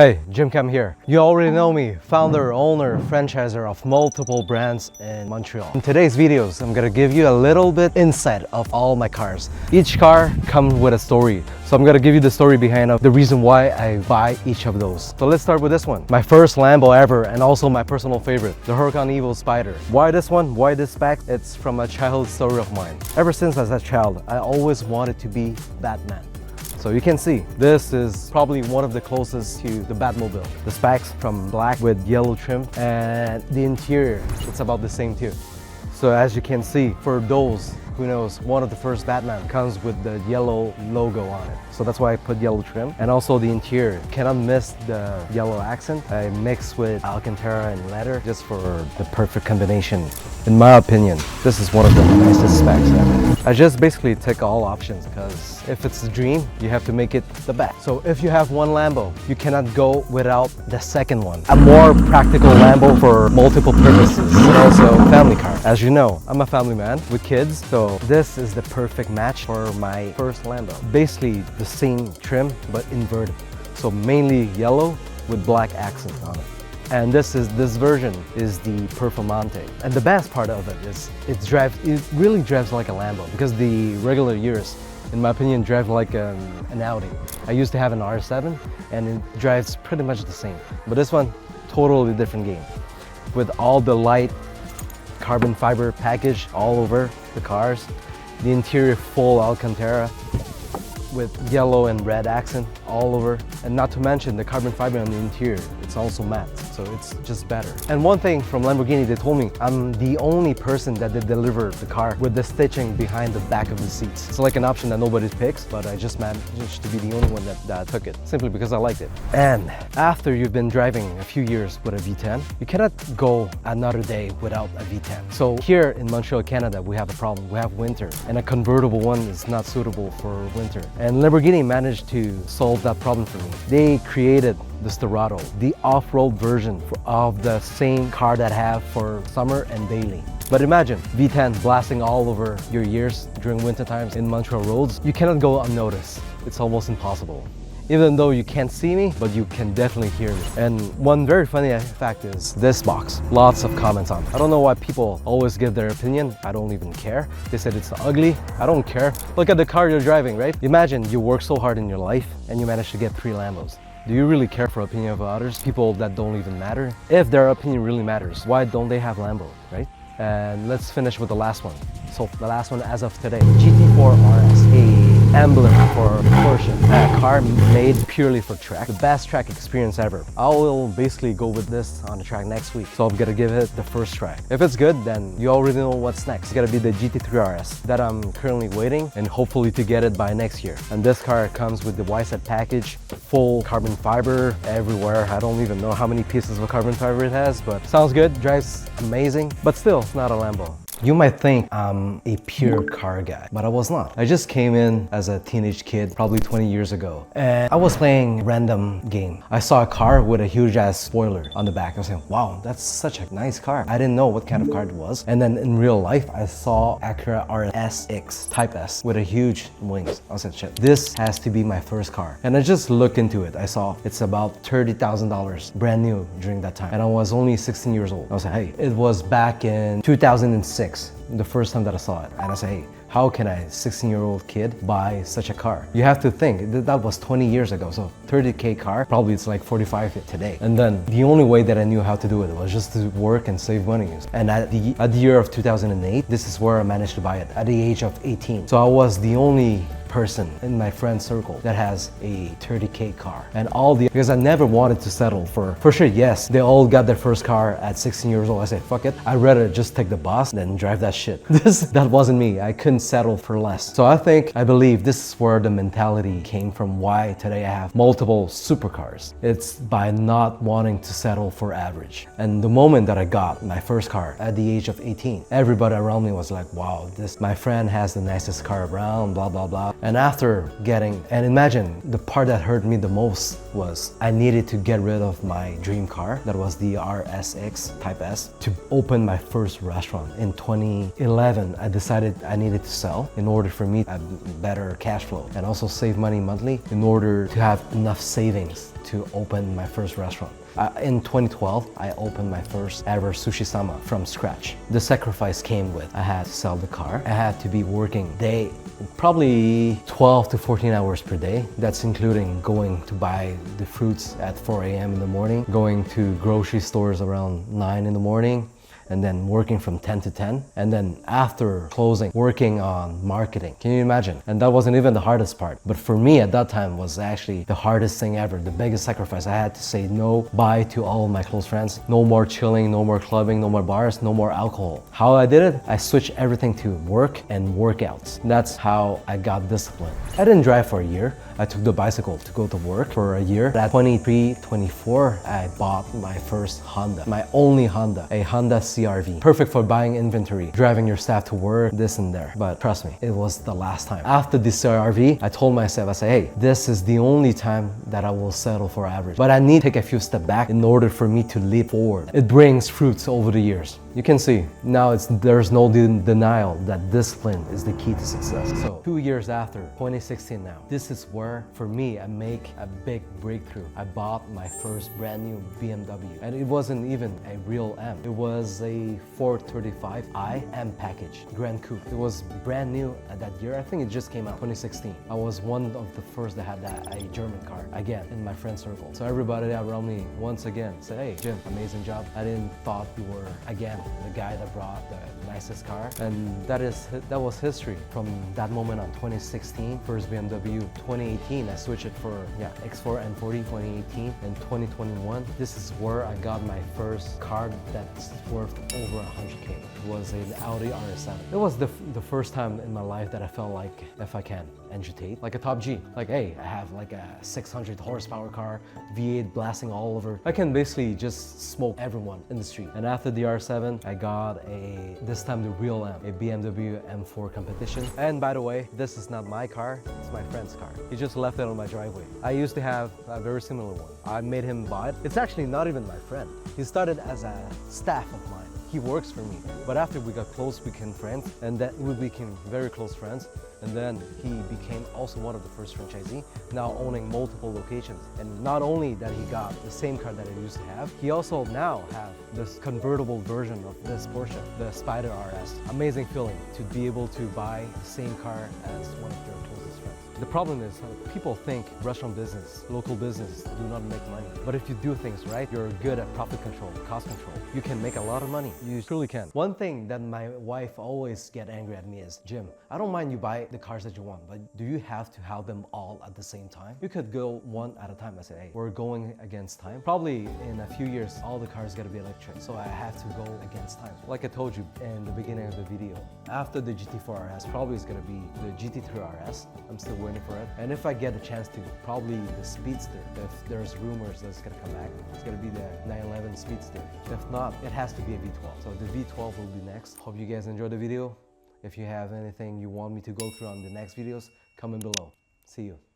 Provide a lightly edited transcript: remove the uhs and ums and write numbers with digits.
Hey, Jim Cam here. You already know me, founder, owner, franchiser of multiple brands in Montreal. In today's videos, I'm gonna give you a little bit insight of all my cars. Each car comes with a story. So I'm gonna give you the story behind the reason why I buy each of those. So let's start with this one. My first Lambo ever, and also my personal favorite, the Huracan Evo Spider. Why this one? Why this spec? It's from a childhood story of mine. Ever since I was a child, I always wanted to be Batman. So you can see, this is probably one of the closest to the Batmobile. The specs from black with yellow trim, and the interior, it's about the same too. So as you can see, for those who knows, one of the first Batman comes with the yellow logo on it. So that's why I put yellow trim. And also the interior, cannot miss the yellow accent. I mix with Alcantara and leather just for the perfect combination. In my opinion, this is one of the nicest specs ever. I just basically take all options because if it's a dream, you have to make it the best. So if you have one Lambo, you cannot go without the second one. A more practical Lambo for multiple purposes, and also family car. As you know, I'm a family man with kids, so this is the perfect match for my first Lambo. Basically the same trim, but inverted. So mainly yellow with black accent on it. And this version is the Performante. And the best part of it is it really drives like a Lambo, because the regular years, in my opinion, drive like an Audi. I used to have an R7 and it drives pretty much the same. But this one, totally different game. With all the light carbon fiber package all over the cars, the interior full Alcantara with yellow and red accent all over, and not to mention the carbon fiber on the interior, it's also matte, so it's just better. And one thing from Lamborghini, they told me I'm the only person that they deliver the car with the stitching behind the back of the seats. It's like an option that nobody picks, but I just managed to be the only one that took it, simply because I liked it. And after you've been driving a few years with a V10, you cannot go another day without a V10. So here in Montreal, Canada, we have a problem. We have winter, and a convertible one is not suitable for winter. And Lamborghini managed to solve that problem for me. They created the Storado, the off-road version of the same car that I have for summer and daily. But imagine V10 blasting all over your ears during winter times in Montreal roads. You cannot go unnoticed. It's almost impossible. Even though you can't see me, but you can definitely hear me. And one very funny fact is this box. Lots of comments on it. I don't know why people always give their opinion. I don't even care. They said it's ugly. I don't care. Look at the car you're driving, right? Imagine you work so hard in your life and you manage to get 3 Lambos. Do you really care for opinion of others? People that don't even matter? If their opinion really matters, why don't they have Lambo, right? And let's finish with the last one. So the last one as of today, GT4 RS, a emblem for Porsche, a car made purely for track. The best track experience ever. I will basically go with this on the track next week, so I'm gonna give it the first try. If it's good, then you already know what's next. It's gonna be the GT3 RS that I'm currently waiting, and hopefully to get it by next year. And this car comes with the YSET package, full carbon fiber everywhere. I don't even know how many pieces of carbon fiber it has, but sounds good, drives amazing, but still, it's not a Lambo. You might think I'm a pure car guy, but I was not. I just came in as a teenage kid, probably 20 years ago, and I was playing a random game. I saw a car with a huge ass spoiler on the back. I was like, wow, that's such a nice car. I didn't know what kind of car it was. And then in real life, I saw Acura RSX Type S with a huge wings. I was like, shit, this has to be my first car. And I just looked into it. I saw it's about $30,000 brand new during that time. And I was only 16 years old. I was like, hey, it was back in 2006. The first time that I saw it, and I said, hey, how can a 16-year-old kid buy such a car? You have to think that was 20 years ago, so 30K car, probably it's like 45 today. And then the only way that I knew how to do it was just to work and save money. And at the year of 2008, this is where I managed to buy it at the age of 18. So I was the only person in my friend circle that has a 30K car, and because I never wanted to settle for sure. Yes, they all got their first car at 16 years old. I said, fuck it, I'd rather just take the bus than drive that shit. That wasn't me. I couldn't settle for less. So I believe this is where the mentality came from, why today I have multiple supercars. It's by not wanting to settle for average. And the moment that I got my first car at the age of 18, everybody around me was like, wow, my friend has the nicest car around, blah blah blah. And after getting, and imagine the part that hurt me the most was I needed to get rid of my dream car, that was the RSX Type S, to open my first restaurant. In 2011, I decided I needed to sell in order for me to have better cash flow and also save money monthly in order to have enough savings to open my first restaurant. In 2012, I opened my first ever sushi-sama from scratch. The sacrifice came with I had to sell the car. I had to be working probably 12 to 14 hours per day. That's including going to buy the fruits at 4 a.m. in the morning, going to grocery stores around 9 in the morning, and then working from 10 to 10. And then after closing, working on marketing. Can you imagine? And that wasn't even the hardest part. But for me at that time was actually the hardest thing ever, the biggest sacrifice. I had to say no, bye to all of my close friends. No more chilling, no more clubbing, no more bars, no more alcohol. How I did it? I switched everything to work and workouts. That's how I got disciplined. I didn't drive for a year. I took the bicycle to go to work for a year. At 23, 24, I bought my first Honda, my only Honda, a Honda CR-V. Perfect for buying inventory, driving your staff to work, this and there. But trust me, it was the last time. After the CR-V, I told myself, I said, hey, this is the only time that I will settle for average. But I need to take a few steps back in order for me to leap forward. It brings fruits over the years. You can see, now there's no denial that discipline is the key to success. So 2 years after, 2016 now, this is where, for me, I make a big breakthrough. I bought my first brand new BMW. And it wasn't even a real M. It was a 435i M package, Grand Coupe. It was brand new at that year. I think it just came out, 2016. I was one of the first that had a German car, again, in my friend circle. So everybody around me, once again, said, hey, Jim, amazing job. I didn't thought you were, again, the guy that brought the nicest car. And that was history. From that moment on, 2016, first BMW. 2018, I switched it for X4 and 40, 2018. And 2021, this is where I got my first car that's worth over 100K. It was an Audi RS7. It was the first time in my life that I felt like, if I can, agitate, like a top G. Like, hey, I have like a 600 horsepower car, V8 blasting all over. I can basically just smoke everyone in the street. And after the R7, I got this time the real M, a BMW M4 competition. And by the way, this is not my car, it's my friend's car. He just left it on my driveway. I used to have a very similar one. I made him buy it. It's actually not even my friend. He started as a staff of mine. He works for me. But after we got close, we became friends, and then we became very close friends. And then he became also one of the first franchisees, now owning multiple locations. And not only that he got the same car that I used to have, he also now have this convertible version of this Porsche, the Spider RS. Amazing feeling to be able to buy the same car as one of your closest friends. The problem is people think restaurant business, local business do not make money. But if you do things right, you're good at profit control, cost control. You can make a lot of money. You truly can. One thing that my wife always get angry at me is, Jim, I don't mind you buy the cars that you want, but do you have to have them all at the same time? You could go one at a time. I said, hey, we're going against time. Probably in a few years, all the cars gotta be electric. So I have to go against time. Like I told you in the beginning of the video, after the GT4 RS, probably is gonna be the GT3 RS. I'm still waiting for it. And if I get a chance to, probably the Speedster. If there's rumors that it's gonna come back, it's gonna be the 911 Speedster. If not, it has to be a V12. So the V12 will be next. Hope you guys enjoyed the video. If you have anything you want me to go through on the next videos, comment below. See you.